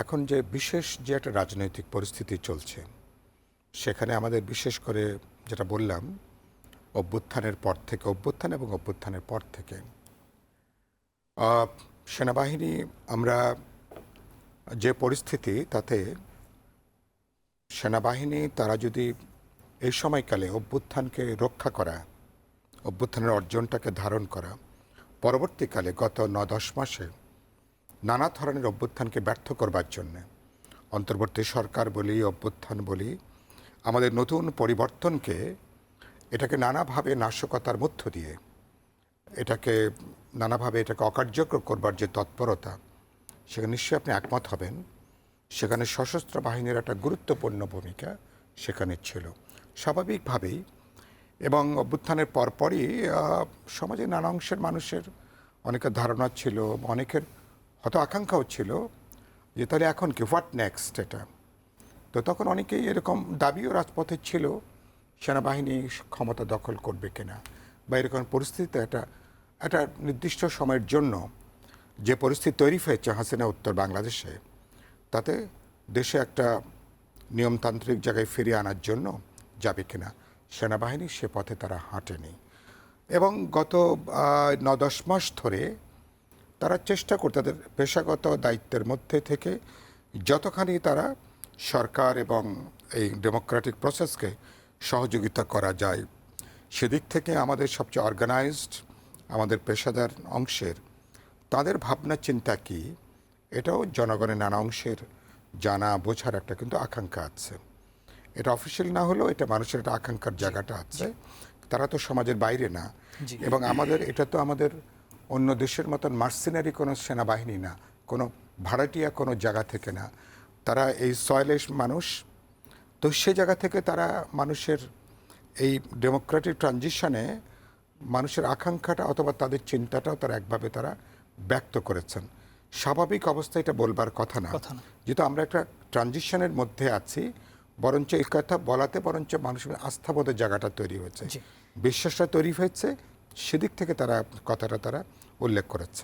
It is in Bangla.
এখন যে বিশেষ যে একটা রাজনৈতিক পরিস্থিতি চলছে, সেখানে আমাদের বিশেষ করে যেটা বললাম, অভ্যুত্থানের পর থেকে, অভ্যুত্থান এবং অভ্যুত্থানের পর থেকে আহ, সেনাবাহিনী, আমরা যে পরিস্থিতি, তাতে সেনাবাহিনী তারা যদি এই সময়কালে অভ্যুত্থানকে রক্ষা করা, অভ্যুত্থানের অর্জনটাকে ধারণ করা, পরবর্তীকালে গত 9-10 মাসে নানা ধরনের অভ্যুত্থানকে ব্যর্থ করবার জন্যে, অন্তর্বর্তী সরকার বলি, অভ্যুত্থান বলি, আমাদের নতুন পরিবর্তনকে এটাকে নানাভাবে নাশকতার মধ্য দিয়ে এটাকে এটাকে অকার্যকর করবার যে তৎপরতা, সেখানে নিশ্চয়ই আপনি একমত হবেন, সেখানে সশস্ত্র বাহিনীর একটা গুরুত্বপূর্ণ ভূমিকা সেখানে ছিল স্বাভাবিকভাবেই। এবং অভ্যুত্থানের পরপরই সমাজে নানা অংশের মানুষের অনেকের ধারণা ছিল, অনেকের হয়তো আকাঙ্ক্ষাও ছিল যে তাহলে এখন কি, হোয়াট নেক্সট এটা। তো তখন অনেকেই এরকম দাবিও রাজপথে ছিল, সেনাবাহিনী ক্ষমতা দখল করবে কিনা, বা এরকম পরিস্থিতিতে একটা নির্দিষ্ট সময়ের জন্য যে পরিস্থিতি তৈরি হয়েছে হাসিনা উত্তর বাংলাদেশে, তাতে দেশে একটা নিয়মতান্ত্রিক জায়গায় ফিরিয়ে আনার জন্য যাবে কিনা, সেনাবাহিনী সে পথে তারা হাঁটেনি। এবং গত 9-10 মাস ধরে তারা চেষ্টা করে তাদের পেশাগত দায়িত্বের মধ্যে থেকে যতখানি তারা সরকার এবং এই ডেমোক্রেটিক প্রসেসকে সহযোগিতা করা যায়, সেদিক থেকে আমাদের সবচেয়ে অর্গানাইজড, আমাদের পেশাদার অংশের তাদের ভাবনা চিন্তা কি, এটাও জনগণের নানা অংশের জানা বোঝার একটা কিন্তু আকাঙ্ক্ষা আছে। এটা অফিসিয়াল না হলেও এটা মানুষের একটা আকাঙ্ক্ষার জায়গাটা আছে। তারা তো সমাজের বাইরে না, এবং এটা তো আমাদের অন্য দেশের মতন মার্সেনারি কোনো সেনাবাহিনী না, কোনো ভাড়াটিয়া কোনো জায়গা থেকে না। তারা এই সয়েলের মানুষ, তো সে জায়গা থেকে তারা মানুষের এই ডেমোক্রেটিক ট্রানজিশনে মানুষের আকাঙ্ক্ষাটা অথবা তাদের চিন্তাটাও তারা একভাবে তারা ব্যক্ত করেছেন। স্বাভাবিক অবস্থা এটা বলবার কথা না, যেহেতু আমরা একটা ট্রানজিশনের মধ্যে আছি, বরঞ্চ এই কথা বলাতে বরঞ্চ মানুষের আস্থাবোধের জায়গাটা তৈরি হয়েছে, বিশ্বাসটা তৈরি হয়েছে, সেদিক থেকে তারা কথাটা তারা উল্লেখ করেছে।